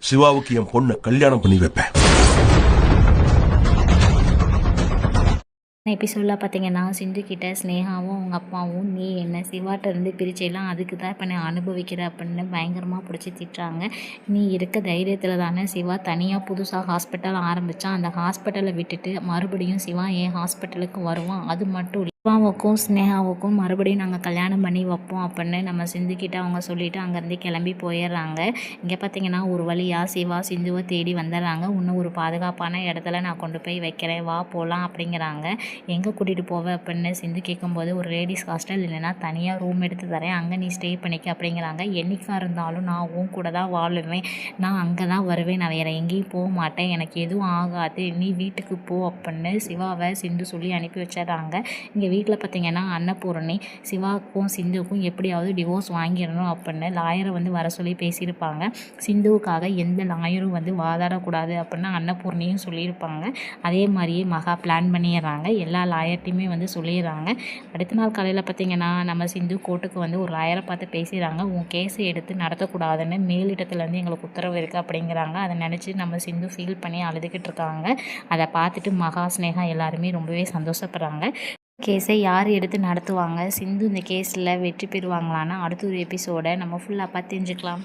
சிவாவுக்கு என் பொண்ணை கல்யாணம் பண்ணி வைப்பேன். எபிசோடில் பார்த்தீங்கன்னா சிந்து கிட்ட ஸ்னேகாவும் அவங்க அப்பாவும் நீ என்ன சிவாட்ட இருந்து பிரிச்செல்லாம் அதுக்கு தான் இப்போ நான் அனுபவிக்கிற அப்படின்னு பயங்கரமாக பிடிச்சி திட்டுறாங்க. நீ இருக்க தைரியத்தில் தானே சிவா தனியாக புதுசாக ஹாஸ்பிட்டல் ஆரம்பித்தான். அந்த ஹாஸ்பிட்டலை விட்டுட்டு மறுபடியும் சிவா என் ஹாஸ்பிட்டலுக்கு வருவான். அது மட்டும் சிவாவுக்கும் ஸ்னேகாவுக்கும் மறுபடியும் நாங்கள் கல்யாணம் பண்ணி வைப்போம் அப்படின்னு நம்ம சிந்துக்கிட்ட அவங்க சொல்லிவிட்டு அங்கேருந்து கிளம்பி போயிடுறாங்க. இங்கே பார்த்தீங்கன்னா ஒரு வழியாக சிவா சிந்துவை தேடி வந்துடுறாங்க. இன்னும் ஒரு பாதுகாப்பான இடத்துல நான் கொண்டு போய் வைக்கிறேன், வா போகலாம் அப்படிங்கிறாங்க. எங்கே கூட்டிகிட்டு போவேன் அப்படின்னு சிந்து கேட்கும்போது ஒரு லேடிஸ் ஹாஸ்டல் இல்லைன்னா தனியாக ரூம் எடுத்து தரேன், அங்கே நீ ஸ்டே பண்ணிக்க அப்படிங்கிறாங்க. என்றைக்காக இருந்தாலும் நான் உன் கூட தான் வாழுவேன், நான் அங்கே தான் வருவேன், நான் வேறு எங்கேயும் போக மாட்டேன், எனக்கு எதுவும் ஆகாது, நீ வீட்டுக்கு போ அப்படின்னு சிவாவை சிந்து சொல்லி அனுப்பி வச்சிடறாங்க. இங்கே வீட்டில் பார்த்தீங்கன்னா அன்னபூரணி சிவாவுக்கும் சிந்துவுக்கும் எப்படியாவது டிவோர்ஸ் வாங்கிடணும் அப்படின்னு லாயரை வந்து வர சொல்லி பேசியிருப்பாங்க. சிந்துவுக்காக எந்த லாயரும் வந்து வாதாடக்கூடாது அப்படின்னு அன்னபூர்ணியும் சொல்லியிருப்பாங்க. அதே மாதிரியே மகா பிளான் பண்ணிடுறாங்க. எல்லா லாயர்ட்டையுமே வந்து சொல்லிடுறாங்க. அடுத்த நாள் காலையில் பார்த்தீங்கன்னா நம்ம சிந்து கோர்ட்டுக்கு வந்து ஒரு லாயரை பார்த்து பேசிடுறாங்க. உன் கேஸை எடுத்து நடத்தக்கூடாதுன்னு மேலிடத்துலேருந்து எங்களுக்கு உத்தரவு இருக்குது அப்படிங்கிறாங்க. அதை நினச்சி நம்ம சிந்து ஃபீல் பண்ணி அழுதுகிட்டு இருக்காங்க. அதை பார்த்துட்டு மகா ஸ்னேகா எல்லாருமே ரொம்பவே சந்தோஷப்படுறாங்க. கேஸை யார் எடுத்து நடத்துவாங்க, சிந்து இந்த கேஸில் வெற்றி பெறுவாங்களான்னு அடுத்த ஒரு எபிசோடை நம்ம ஃபுல்லாக பார்த்து தெரிஞ்சுக்கலாம்.